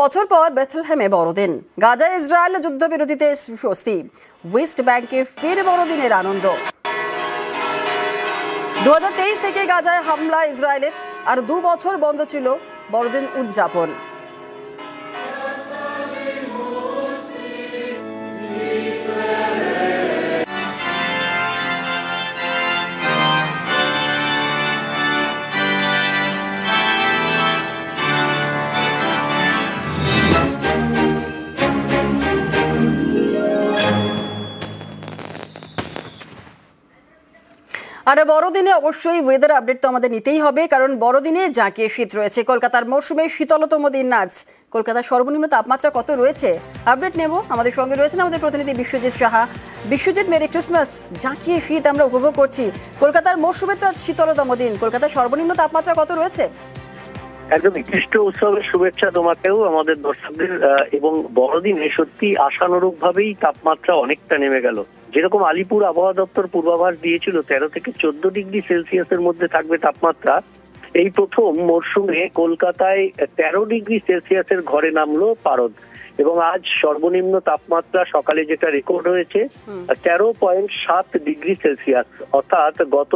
বছর পর বেথলেহেমে বড়দিন, গাজায় ইসরায়েল যুদ্ধবিরতিতে স্বস্তি, ওয়েস্ট ব্যাংকে ফের বড়দিনের আনন্দ। 2023 থেকে গাজায় হামলা ইসরায়েলের, আর 2 বছর বন্ধ ছিল বড়দিন উদযাপন। আর বড়দিনে অবশ্যই ওয়েদার আপডেট তো আমাদের নিতেই হবে, কারণ বড়দিনে জাঁকিয়ে শীত রয়েছে। কলকাতার মরশুমে শীতলতম দিন আজ। কলকাতার সর্বনিম্ন তাপমাত্রা কত রয়েছে আপডেট নেব। আমাদের সঙ্গে রয়েছেন আমাদের প্রতিনিধি বিশ্বজিৎ সাহা। Biswajit, merry Christmas. জাঁকিয়ে শীত আমরা উপভোগ করছি। কলকাতার মরশুমে তো আজ শীতলতম দিন, কলকাতার সর্বনিম্ন তাপমাত্রা কত রয়েছে? একদম খ্রিস্ট উৎসবের শুভেচ্ছা তোমাকেও, আমাদের দর্শকদের। এবং বড়দিনে সত্যি আশানুরূপ ভাবেই তাপমাত্রা অনেকটা নেমে গেল। যেরকম আলিপুর আবহাওয়া দপ্তর পূর্বাভাস দিয়েছিল 13 থেকে 14 ডিগ্রি সেলসিয়াসের মধ্যে থাকবে তাপমাত্রা, এই প্রথম মরশুমে কলকাতায় 13 ডিগ্রি সেলসিয়াসের ঘরে নামলো পারদ। এবং আজ সর্বনিম্ন তাপমাত্রা সকালে যেটা রেকর্ড হয়েছে 13.7 ডিগ্রি সেলসিয়াস। অর্থাৎ গত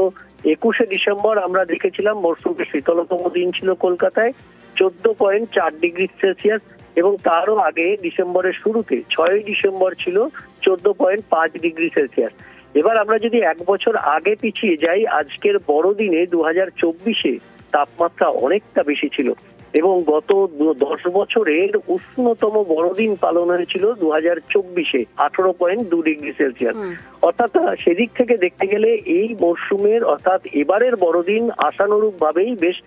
21শে ডিসেম্বর আমরা দেখেছিলাম মরশুমের শীতলতম দিন ছিল কলকাতায় 14.4 ডিগ্রি সেলসিয়াস, এবং তারও আগে ডিসেম্বরের শুরুতে 6ই ডিসেম্বর ছিল 14.5 ডিগ্রি সেলসিয়াস। এবার আমরা যদি 1 বছর আগে পিছিয়ে যাই, আজকের বড়দিনে 2024-এ তাপমাত্রা অনেকটা বেশি ছিল, এবং গত 10 বছরের উষ্ণতম বড়দিন পালন হয়েছিল 2024-এ 18.2 ডিগ্রি সেলসিয়াস। অর্থাৎ সেদিক থেকে দেখতে গেলে এই মরশুমের অর্থাৎ এবারের বড়দিন আশানুরূপ ভাবেই বেশ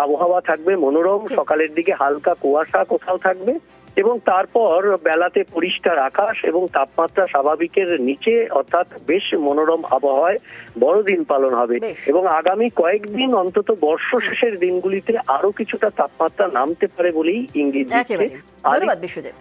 আবহাওয়া থাকবে মনোরম। সকালের দিকে হালকা কুয়াশা কোথাও থাকবে, এবং তারপর বেলাতে পরিষ্কার আকাশ এবং তাপমাত্রা স্বাভাবিকের নিচে, অর্থাৎ বেশ মনোরম আবহাওয়ায় বড়দিন পালন হবে। এবং আগামী কয়েকদিন অন্তত বর্ষ শেষের দিনগুলিতে আরো কিছুটা তাপমাত্রা নামতে পারে বলেই ইঙ্গিত দিচ্ছে। ধন্যবাদ বিশ্বজিৎ।